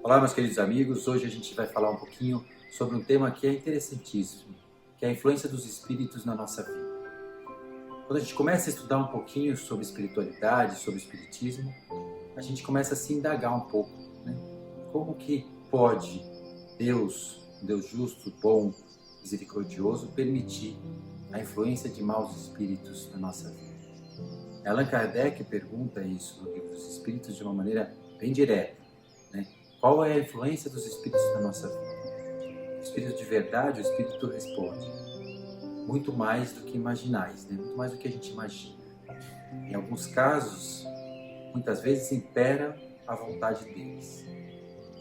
Olá, meus queridos amigos. Hoje a gente vai falar um pouquinho sobre um tema que é interessantíssimo, que é a influência dos espíritos na nossa vida. Quando a gente começa a estudar um pouquinho sobre espiritualidade, sobre espiritismo, a gente começa a se indagar um pouco, né? Como que pode Deus, um Deus justo, bom, misericordioso, permitir a influência de maus espíritos na nossa vida? Allan Kardec pergunta isso no Livro dos Espíritos de uma maneira bem direta, né? Qual é a influência dos espíritos na nossa vida? O espírito de verdade, o espírito responde: muito mais do que imaginais, né? Muito mais do que a gente imagina. Em alguns casos, muitas vezes impera a vontade deles.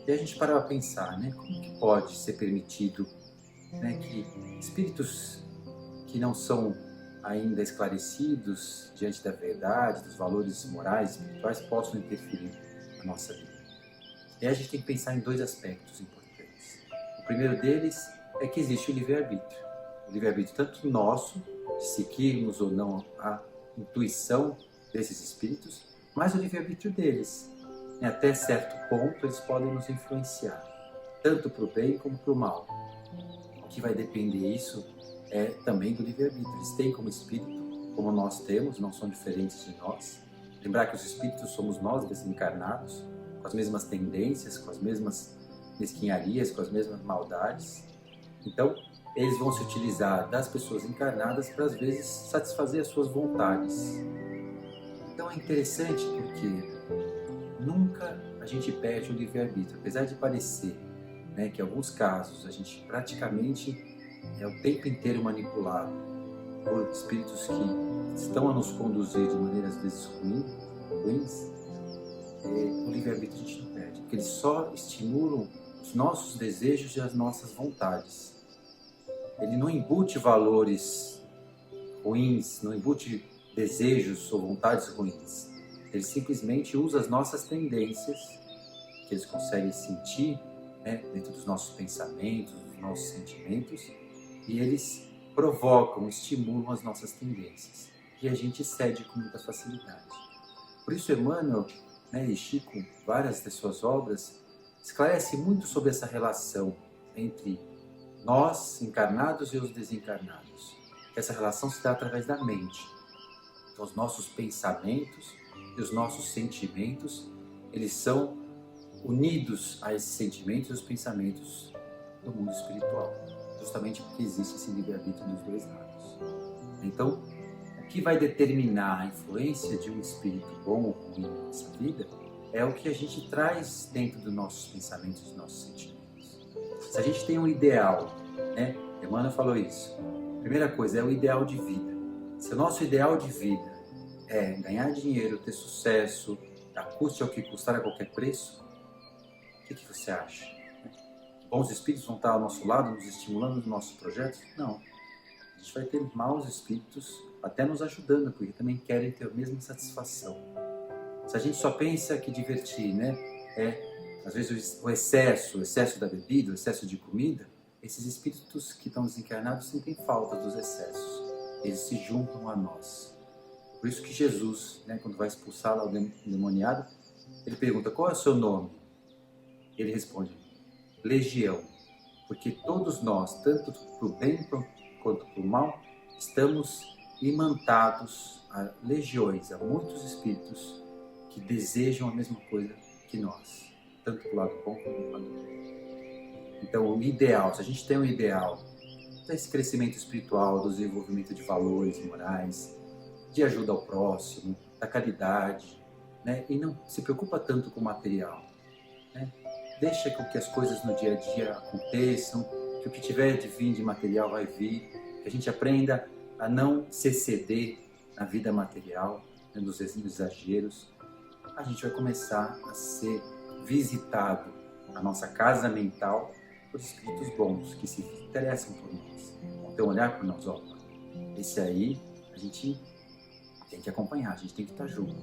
E a gente para pensar, né? Como que pode ser permitido, né, que espíritos que não são ainda esclarecidos diante da verdade, dos valores morais, espirituais, possam interferir na nossa vida? E aí a gente tem que pensar em dois aspectos importantes. O primeiro deles é que existe o livre-arbítrio. O livre-arbítrio tanto nosso, de seguirmos ou não a intuição desses espíritos, mas o livre-arbítrio deles. E até certo ponto eles podem nos influenciar, tanto para o bem como para o mal. O que vai depender isso é também do livre-arbítrio. Eles têm como espírito, como nós temos, não são diferentes de nós. Lembrar que os espíritos somos nós, desencarnados, com as mesmas tendências, com as mesmas mesquinharias, com as mesmas maldades. Então, eles vão se utilizar das pessoas encarnadas para, às vezes, satisfazer as suas vontades. Então, é interessante porque nunca a gente perde o livre-arbítrio. Apesar de parecer, né, que em alguns casos a gente praticamente é o tempo inteiro manipulado por espíritos que estão a nos conduzir de maneiras, às vezes, ruins, o livre-arbítrio a gente não perde, porque eles só estimulam os nossos desejos e as nossas vontades. Ele não embute valores ruins, não embute desejos ou vontades ruins. Ele simplesmente usa as nossas tendências, que eles conseguem sentir, né, dentro dos nossos pensamentos, dos nossos sentimentos, e eles provocam, estimulam as nossas tendências, e a gente cede com muita facilidade. Por isso, Emmanuel, né, e Chico, várias de suas obras, esclarece muito sobre essa relação entre nós, encarnados, e os desencarnados. Essa relação se dá através da mente. Então, os nossos pensamentos e os nossos sentimentos, eles são unidos a esses sentimentos e os pensamentos do mundo espiritual, justamente porque existe esse livre-arbítrio dos dois lados. Então, o que vai determinar a influência de um espírito bom ou ruim na nossa vida é o que a gente traz dentro dos nossos pensamentos e dos nossos sentimentos. Se a gente tem um ideal, né? Emmanuel falou isso. A primeira coisa é o ideal de vida. Se o nosso ideal de vida é ganhar dinheiro, ter sucesso, custe ao que custar a qualquer preço, o que você acha? Bons espíritos vão estar ao nosso lado, nos estimulando nos nossos projetos? Não. A gente vai ter maus espíritos até nos ajudando, porque também querem ter a mesma satisfação. Se a gente só pensa que divertir, né, às vezes o excesso da bebida, o excesso de comida, esses espíritos que estão desencarnados sentem falta dos excessos. Eles se juntam a nós. Por isso que Jesus, né, quando vai expulsar lá o demoniado, ele pergunta: qual é o seu nome? Ele responde: Legião, porque todos nós, tanto para o bem quanto para o mal, estamos imantados a legiões, a muitos espíritos que desejam a mesma coisa que nós, tanto para o lado bom quanto para o lado ruim. Então, o ideal, se a gente tem um ideal desse crescimento espiritual, do desenvolvimento de valores morais, de ajuda ao próximo, da caridade, né, e não se preocupa tanto com o material, né? Deixa com que as coisas no dia a dia aconteçam, que o que tiver de vir de material vai vir, que a gente aprenda a não se exceder na vida material, né, nos exageros. A gente vai começar a ser visitado, a nossa casa mental, por espíritos bons, que se interessam por nós, vão ter um olhar por nós. Ó, esse aí a gente tem que acompanhar, a gente tem que estar junto,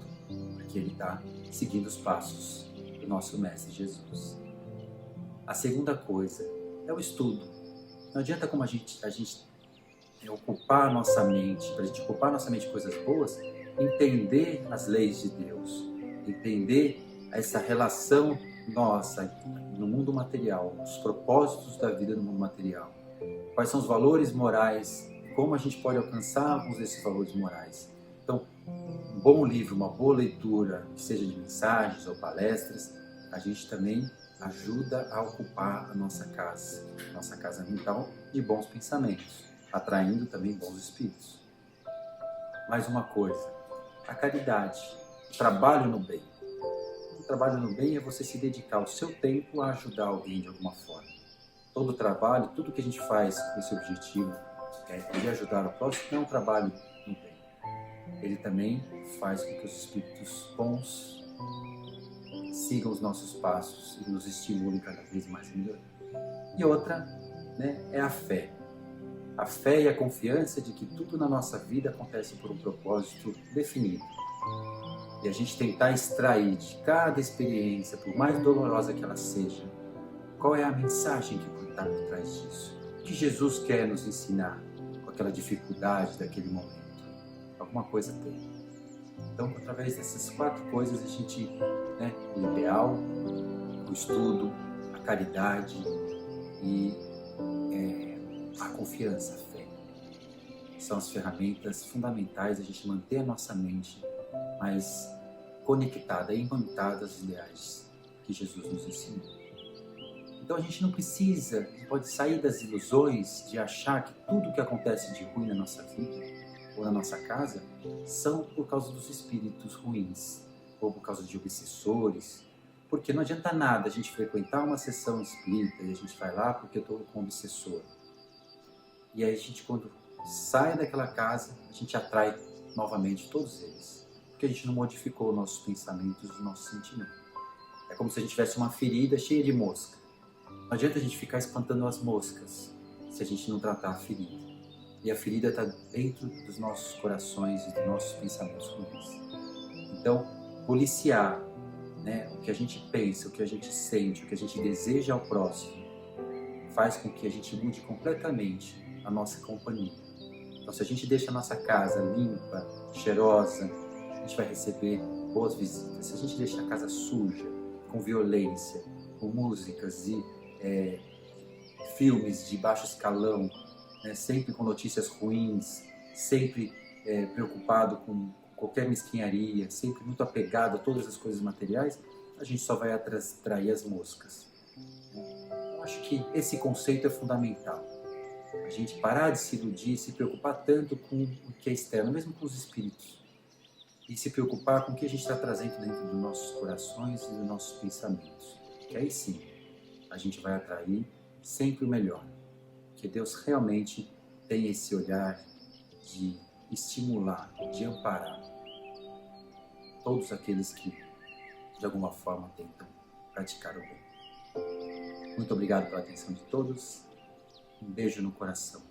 porque ele está seguindo os passos do nosso Mestre Jesus. A segunda coisa é o estudo. Não adianta como a gente ocupar a nossa mente, para a gente ocupar a nossa mente de coisas boas, entender as leis de Deus, entender essa relação nossa, no mundo material, os propósitos da vida no mundo material, quais são os valores morais, como a gente pode alcançar alguns desses valores morais. Então, um bom livro, uma boa leitura, que seja de mensagens ou palestras, a gente também ajuda a ocupar a nossa casa mental de bons pensamentos, atraindo também bons espíritos. Mais uma coisa, a caridade, o trabalho no bem. O trabalho no bem é você se dedicar o seu tempo a ajudar alguém de alguma forma. Todo trabalho, tudo que a gente faz com esse objetivo de ajudar o próximo não é um trabalho no bem. Ele também faz com que os espíritos bons sigam os nossos passos e nos estimulem cada vez mais a melhorar. E outra, é a fé. A fé e a confiança de que tudo na nossa vida acontece por um propósito definido. E a gente tentar extrair de cada experiência, por mais dolorosa que ela seja, qual é a mensagem que está por trás disso? O que Jesus quer nos ensinar com aquela dificuldade daquele momento? Alguma coisa tem. Então, através dessas 4 coisas, a gente, o ideal, o estudo, a caridade e a confiança, a fé, são as ferramentas fundamentais a gente manter a nossa mente mais conectada e imantada aos ideais que Jesus nos ensinou. Então a gente não pode sair das ilusões de achar que tudo que acontece de ruim na nossa vida ou na nossa casa são por causa dos espíritos ruins ou por causa de obsessores, porque não adianta nada a gente frequentar uma sessão espírita e a gente vai lá porque eu estou com um obsessor. E aí a gente, quando sai daquela casa, a gente atrai novamente todos eles, porque a gente não modificou nossos pensamentos e os nossos sentimentos. É como se a gente tivesse uma ferida cheia de mosca. Não adianta a gente ficar espantando as moscas se a gente não tratar a ferida. E a ferida está dentro dos nossos corações e dos nossos pensamentos ruins. Então, policiar o que a gente pensa, o que a gente sente, o que a gente deseja ao próximo, faz com que a gente mude completamente a nossa companhia. Então, se a gente deixa a nossa casa limpa, cheirosa, a gente vai receber boas visitas. Se a gente deixa a casa suja, com violência, com músicas e filmes de baixo escalão, sempre com notícias ruins, sempre preocupado com qualquer mesquinharia, sempre muito apegado a todas as coisas materiais, a gente só vai atrair as moscas. Eu acho que esse conceito é fundamental. A gente parar de se iludir, se preocupar tanto com o que é externo, mesmo com os espíritos, e se preocupar com o que a gente está trazendo dentro dos nossos corações e dos nossos pensamentos. Que aí sim, a gente vai atrair sempre o melhor. Que Deus realmente tem esse olhar de estimular, de amparar todos aqueles que, de alguma forma, tentam praticar o bem. Muito obrigado pela atenção de todos. Um beijo no coração.